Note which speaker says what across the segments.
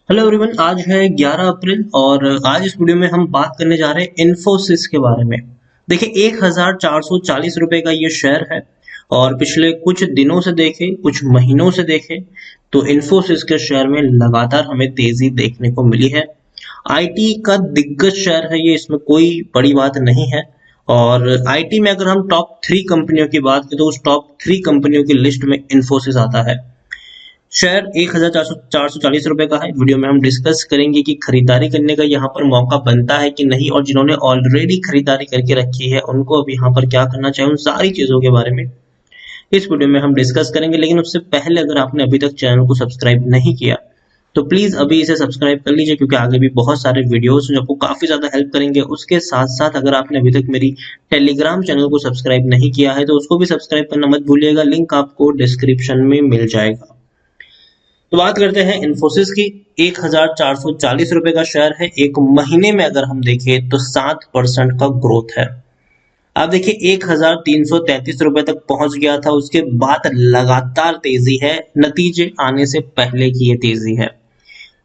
Speaker 1: Hello everyone, आज है 11 अप्रैल और आज इस वीडियो में हम बात करने जा रहे हैं इन्फोसिस के बारे में। देखिए 1440 रुपए का ये शेयर है और पिछले कुछ दिनों से देखें, कुछ महीनों से देखें तो इन्फोसिस के शेयर में लगातार हमें तेजी देखने को मिली है। आईटी का दिग्गज शेयर है ये, इसमें कोई बड़ी बात नहीं है। और आईटी में अगर हम टॉप 3 कंपनियों की बात करें तो उस टॉप 3 कंपनियों की लिस्ट में इन्फोसिस आता है। शेयर 1440 रुपए का है। वीडियो में हम डिस्कस करेंगे कि खरीदारी करने का यहाँ पर मौका बनता है कि नहीं, और जिन्होंने ऑलरेडी खरीदारी करके रखी है उनको अब यहाँ पर क्या करना चाहिए, उन सारी चीजों के बारे में इस वीडियो में हम डिस्कस करेंगे। लेकिन उससे पहले अगर आपने अभी तक चैनल को सब्सक्राइब नहीं किया तो प्लीज अभी इसे सब्सक्राइब कर लीजिए, क्योंकि आगे भी बहुत सारे वीडियोस जो आपको काफी ज्यादा हेल्प करेंगे। उसके साथ साथ अगर आपने अभी तक मेरी टेलीग्राम चैनल को सब्सक्राइब नहीं किया है तो उसको भी सब्सक्राइब करना मत भूलिएगा, लिंक आपको डिस्क्रिप्शन में मिल जाएगा। तो बात करते हैं इन्फोसिस की। 1440 रुपए का शेयर है। एक महीने में अगर हम देखें तो 7% का ग्रोथ है। आप देखिए 1333 रुपए तक पहुंच गया था, उसके बाद लगातार तेजी है। नतीजे आने से पहले की ये तेजी है।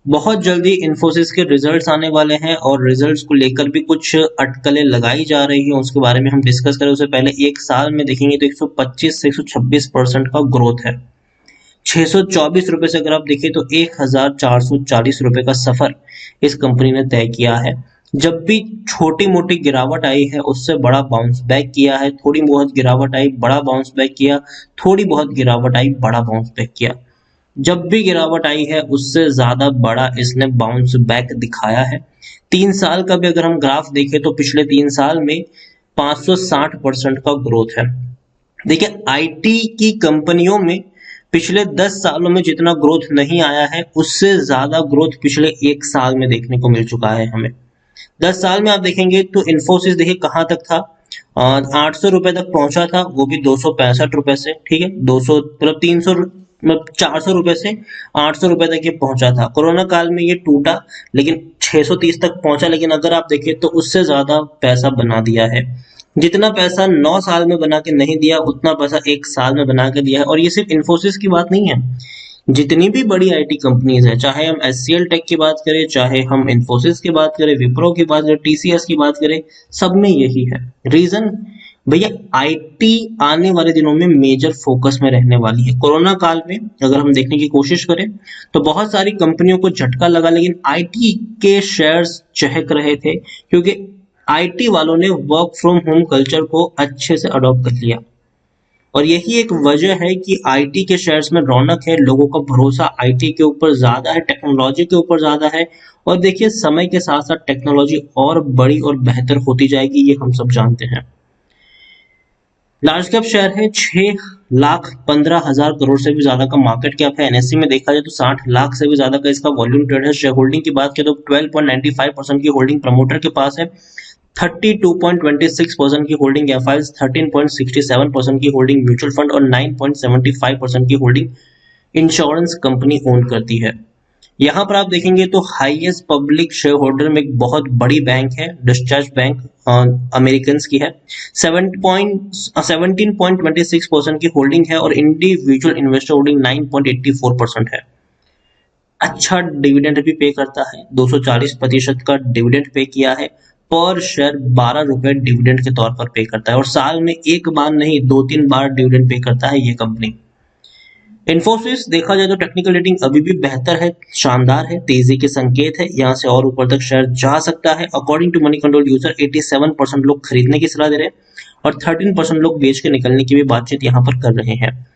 Speaker 1: बहुत जल्दी इन्फोसिस के रिजल्ट्स आने वाले हैं और रिजल्ट्स को लेकर भी कुछ अटकलें लगाई जा रही हैं, उसके बारे में हम डिस्कस करें उससे पहले एक साल में देखेंगे तो 125 से 126% का ग्रोथ है। 624 रुपए से अगर आप देखें तो 1440 रुपए का सफर इस कंपनी ने तय किया है। जब भी छोटी मोटी गिरावट आई है उससे बड़ा बाउंस बैक किया है। थोड़ी बहुत गिरावट आई, बड़ा बाउंस बैक किया। थोड़ी बहुत गिरावट आई, बड़ा बाउंस बैक किया। जब भी गिरावट आई है उससे ज्यादा बड़ा इसने बाउंस बैक दिखाया है। 3 साल का भी अगर हम ग्राफ देखें तो पिछले 3 साल में 560% का ग्रोथ है। देखिए आईटी की कंपनियों में पिछले 10 सालों में जितना ग्रोथ नहीं आया है उससे ज्यादा ग्रोथ पिछले एक साल में देखने को मिल चुका है हमें। 10 साल में आप देखेंगे तो इन्फोसिस देखिए कहाँ तक था, 800 रुपए तक पहुंचा था, वो भी 265 रुपए से। ठीक है, 200 मतलब 300 मतलब 400 रुपए से 800 रुपए तक ये पहुंचा था। कोरोना काल में ये टूटा लेकिन 630 तक पहुंचा। लेकिन अगर आप देखें तो उससे ज्यादा पैसा बना दिया है। जितना पैसा 9 साल में बना के नहीं दिया उतना पैसा एक साल में बना के दिया है। और ये सिर्फ इन्फोसिस की बात नहीं है, जितनी भी बड़ी आईटी कंपनीज है, चाहे हम एचसीएल टेक की बात करें, चाहे हम इन्फोसिस की बात करें, विप्रो की बात करें, टीसीएस की बात करें, सब में यही है रीजन। भैया आईटी आने वाले दिनों में मेजर फोकस में रहने वाली है। कोरोना काल में अगर हम देखने की कोशिश करें तो बहुत सारी कंपनियों को झटका लगा, लेकिन आईटी के शेयर्स चहक रहे थे क्योंकि आईटी वालों ने वर्क फ्रॉम होम कल्चर को अच्छे से अडॉप्ट कर लिया। और यही एक वजह है कि आईटी के शेयर्स में रौनक है। लोगों का भरोसा आईटी के ऊपर ज्यादा है, टेक्नोलॉजी के ऊपर ज्यादा है। और देखिए समय के साथ साथ टेक्नोलॉजी और बड़ी और बेहतर होती जाएगी, ये हम सब जानते हैं। लार्ज कैप शेयर है, 6,15,000 करोड़ से भी ज्यादा का मार्केट कैप है। एनएससी में देखा जाए तो 60 लाख से भी ज्यादा का इसका वॉल्यूम ट्रेड है। शेयर होल्डिंग की बात करें तो 12.95% की होल्डिंग प्रमोटर के पास है, 32.26% की होल्डिंग एफआईज, 13.67% की होल्डिंग म्यूचुअल फंड और 9.75% की होल्डिंग इंश्योरेंस कंपनी ओन करती है। यहाँ पर आप देखेंगे तो हाईएस्ट पब्लिक शेयर होल्डर में एक बहुत बड़ी बैंक है, डिस्चार्ज बैंक अमेरिकन की है। 17.26% की होल्डिंग है और इंडिविजुअल इन्वेस्टर होल्डिंग 9.84% है। अच्छा डिविडेंड भी पे करता है, 240% का डिविडेंड पे किया है। पर शेयर 12 रुपए डिविडेंड के तौर पर पे करता है और साल में एक बार नहीं 2-3 बार डिविडेंड पे करता है ये कंपनी। इन्फोसिस देखा जाए तो टेक्निकल रेटिंग अभी भी बेहतर है, शानदार है, तेजी के संकेत है। यहाँ से और ऊपर तक शेयर जा सकता है। According to Moneycontrol user 87% लोग खरीदने की सलाह दे रहे हैं और 13% लोग बेच के निकलने की भी बातचीत यहाँ पर कर रहे हैं।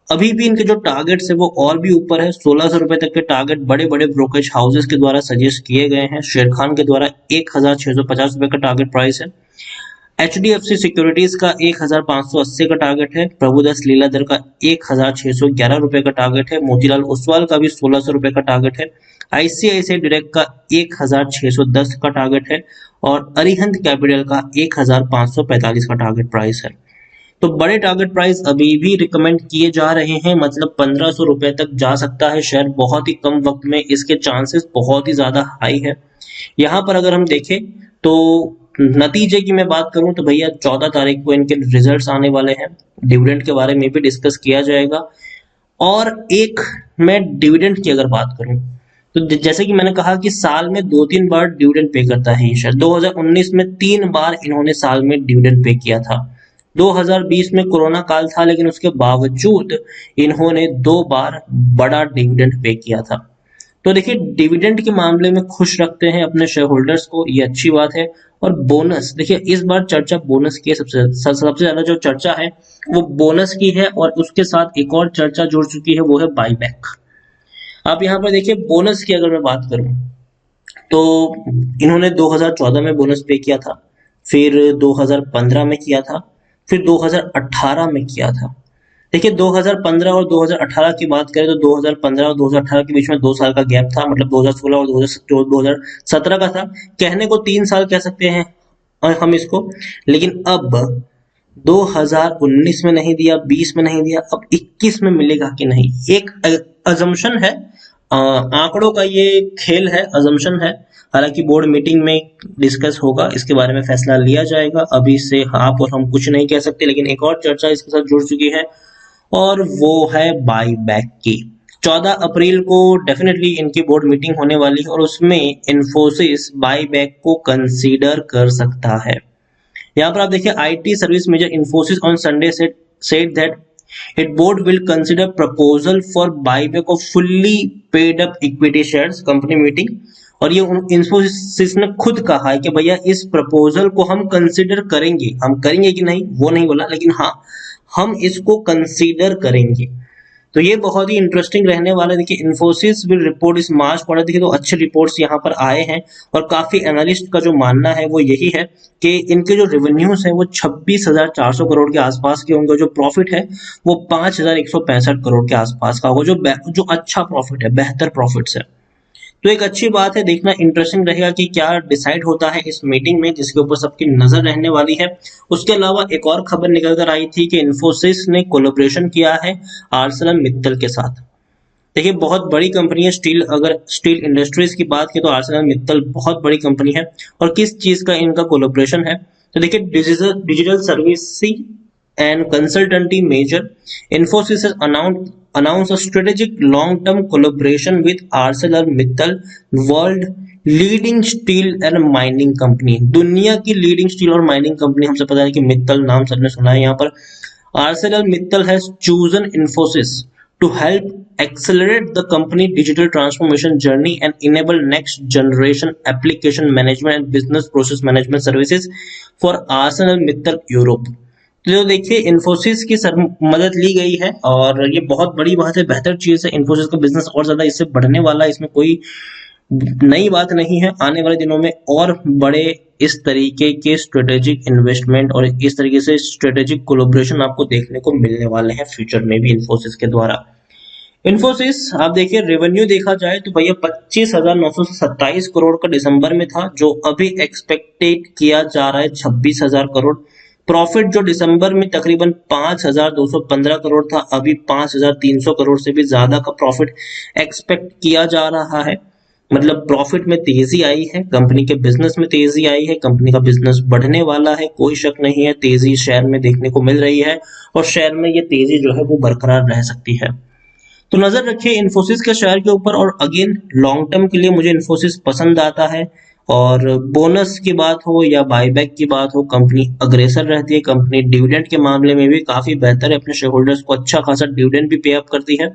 Speaker 1: अभी भी इनके जो टारगेट्स है वो और भी ऊपर है। 1600 रुपए तक के टारगेट बड़े बड़े ब्रोकरेज हाउसेस के द्वारा सजेस्ट किए गए हैं। शेर खान के द्वारा 1650 रुपए का टारगेट प्राइस है। एचडीएफसी सिक्योरिटीज का 1580 का टारगेट है। प्रभुदास लीलाधर का 1611 रुपए का टारगेट है। मोतीलाल ओसवाल का भी 1600 रुपए का टारगेट है। आईसीआईसीआई डायरेक्ट का 1610 का टारगेट है और अरिहंत कैपिटल का 1545 का टारगेट प्राइस है। तो बड़े टारगेट प्राइस अभी भी रिकमेंड किए जा रहे हैं, मतलब 1500 रुपए तक जा सकता है शेयर बहुत ही कम वक्त में। इसके चांसेस बहुत ही ज्यादा हाई है। यहाँ पर अगर हम देखें तो नतीजे की मैं बात करूं तो भैया 14 तारीख को इनके रिजल्ट्स आने वाले हैं। डिविडेंड के बारे में भी डिस्कस किया जाएगा। और एक मैं डिविडेंड की अगर बात करूं तो जैसे कि मैंने कहा कि साल में 2-3 बार डिविडेंड पे करता है ये शेयर। 2019 में 3 बार इन्होंने साल में डिविडेंड पे किया था। 2020 में कोरोना काल था, लेकिन उसके बावजूद इन्होंने 2 बार बड़ा डिविडेंड पे किया था। तो देखिए, डिविडेंड के मामले में खुश रखते हैं अपने शेयर होल्डर्स को, ये अच्छी बात है। और बोनस, देखिए इस बार चर्चा बोनस की है, सबसे ज्यादा जो चर्चा है वो बोनस की है, और उसके साथ एक और चर्चा जुड़ चुकी है, वो है बाईबैक। आप यहाँ पर देखिए, बोनस की अगर मैं बात करूं तो इन्होंने 2014 में बोनस पे किया था, फिर 2015 में किया था, फिर 2018 में किया था। देखिए, 2015 और 2018 की बात करें तो 2015 और 2018 के बीच में 2 साल का गैप था, मतलब 2016 और 2017 का था। कहने को 3 साल कह सकते हैं और हम इसको, लेकिन अब 2019 में नहीं दिया, 20 में नहीं दिया, अब 21 में मिलेगा कि नहीं, एक अजम्पशन है, आंकड़ों का ये खेल है, अजम्पशन है। हालांकि बोर्ड मीटिंग में डिस्कस होगा, इसके बारे में फैसला लिया जाएगा। अभी से आप और हम कुछ नहीं कह सकते, लेकिन एक और चर्चा इसके साथ जुड़ चुकी है, और वो है बाई बैक की। 14 अप्रैल को डेफिनेटली इनकी बोर्ड मीटिंग होने वाली है, और उसमें इन्फोसिस बाई बैक को कंसीडर कर सकता है। यहाँ पर आप देखिए, IT service major Infosys on Sunday said that its board will consider proposal for buyback of fully paid up equity shares company meeting. और ये इन्फोसिस ने खुद कहा है कि भैया इस प्रपोजल को हम कंसिडर करेंगे, हम करेंगे कि नहीं वो नहीं बोला, लेकिन हाँ हम इसको कंसीडर करेंगे। तो ये बहुत ही इंटरेस्टिंग रहने वाला है। देखिए, इन्फोसिस विल रिपोर्ट इस मार्च क्वार्टर, देखिए तो अच्छे रिपोर्ट्स यहाँ पर आए हैं, और काफी एनालिस्ट का जो मानना है वो यही है कि इनके जो रेवेन्यूज है वो 26,400 करोड़ के आसपास के होंगे, जो प्रॉफिट है वो 5,165 करोड़ के आसपास का होगा, जो अच्छा प्रॉफिट है, बेहतर प्रॉफिट्स है। तो एक अच्छी बात है, देखना इंटरेस्टिंग रहेगा कि क्या डिसाइड होता है इस मीटिंग में, जिसके ऊपर सबकी नजर रहने वाली है। उसके अलावा एक और खबर निकल कर आई थी कि इन्फोसिस ने कोलैबोरेशन किया है आर्सेलर मित्तल के साथ। देखिए, बहुत बड़ी कंपनी है स्टील, अगर स्टील इंडस्ट्रीज की बात की तो आर्सेलर मित्तल बहुत बड़ी कंपनी है। और किस चीज का इनका कोलैबोरेशन है, तो देखिए, digital service and consultancy major, Infosys has announced a strategic long-term collaboration with ArcelorMittal, world leading steel and mining company, दुनिया की लीडिंग स्टील और माइनिंग कंपनी। हमसे पता है कि मित्तल नाम सबने सुना है। यहाँ पर ArcelorMittal has chosen Infosys to help accelerate the company digital transformation journey and enable next generation application management and business process management services for ArcelorMittal Europe। तो देखिए, इन्फोसिस की मदद ली गई है, और ये बहुत बड़ी बात है, बेहतर चीज है। इन्फोसिस का बिजनेस और ज्यादा इससे बढ़ने वाला है, इसमें कोई नई बात नहीं है। आने वाले दिनों में और बड़े इस तरीके के स्ट्रेटेजिक इन्वेस्टमेंट और इस तरीके से स्ट्रेटेजिक कोलैबोरेशन आपको देखने को मिलने वाले हैं फ्यूचर में भी इन्फोसिस के द्वारा। इन्फोसिस, आप देखिए, रेवेन्यू देखा जाए तो भैया 25,927 करोड़ का दिसंबर में था, जो अभी एक्सपेक्टेड किया जा रहा है 26,000 करोड़। प्रॉफिट जो दिसंबर में तकरीबन 5,215 करोड़ था, अभी 5,300 करोड़ से भी ज्यादा का प्रॉफिट एक्सपेक्ट किया जा रहा है। मतलब प्रॉफिट में तेजी आई है, कंपनी के बिजनेस में तेजी आई है, कंपनी का बिजनेस बढ़ने वाला है, कोई शक नहीं है। तेजी शेयर में देखने को मिल रही है, और शेयर में ये तेजी जो है वो बरकरार रह सकती है। तो नजर रखिए इन्फोसिस के शेयर के ऊपर, और अगेन लॉन्ग टर्म के लिए मुझे इन्फोसिस पसंद आता है। और बोनस की बात हो या बायबैक की बात हो, कंपनी अग्रेसर रहती है। कंपनी डिविडेंड के मामले में भी काफी बेहतर है, अपने शेयर होल्डर्स को अच्छा खासा डिविडेंड भी पे अप करती है।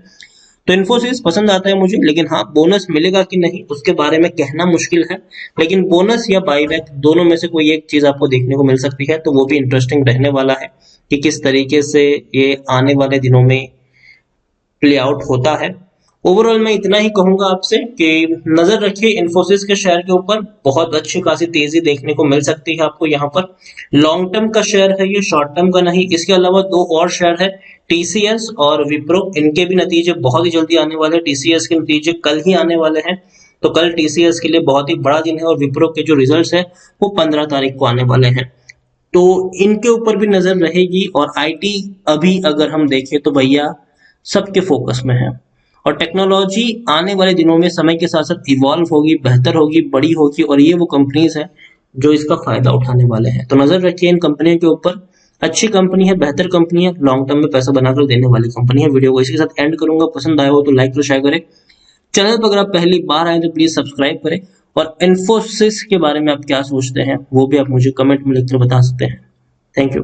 Speaker 1: तो इन्फोसिस पसंद आता है मुझे, लेकिन हाँ, बोनस मिलेगा कि नहीं उसके बारे में कहना मुश्किल है। लेकिन बोनस या बायबैक दोनों में से कोई एक चीज आपको देखने को मिल सकती है, तो वो भी इंटरेस्टिंग रहने वाला है कि किस तरीके से ये आने वाले दिनों में प्ले आउट होता है। ओवरऑल मैं इतना ही कहूंगा आपसे कि नजर रखिए इन्फोसिस के शेयर के ऊपर, बहुत अच्छी खासी तेजी देखने को मिल सकती है आपको यहाँ पर। लॉन्ग टर्म का शेयर है ये, शॉर्ट टर्म का नहीं। इसके अलावा 2 और शेयर है, टीसीएस और विप्रो, इनके भी नतीजे बहुत ही जल्दी आने वाले हैं। टीसीएस के नतीजे कल ही आने वाले हैं, तो कल टीसीएस के लिए बहुत ही बड़ा दिन है, और विप्रो के जो रिजल्ट है वो 15 तारीख को आने वाले हैं, तो इनके ऊपर भी नजर रहेगी। और आईटी अभी अगर हम देखें तो भैया सबके फोकस में है, और टेक्नोलॉजी आने वाले दिनों में समय के साथ साथ इवॉल्व होगी, बेहतर होगी, बड़ी होगी, और ये वो कंपनीज हैं जो इसका फायदा उठाने वाले हैं। तो नजर रखिए इन कंपनियों के ऊपर, अच्छी कंपनी है, बेहतर कंपनी है, लॉन्ग टर्म में पैसा बनाकर देने वाली कंपनी है। वीडियो को इसी के साथ एंड करूंगा, पसंद आया हो तो लाइक और शेयर करें, चैनल पर अगर आप पहली बार आए तो प्लीज सब्सक्राइब करें, और इन्फोसिस के बारे में आप क्या सोचते हैं वो भी आप मुझे कमेंट में लिखकर बता सकते हैं। Thank you.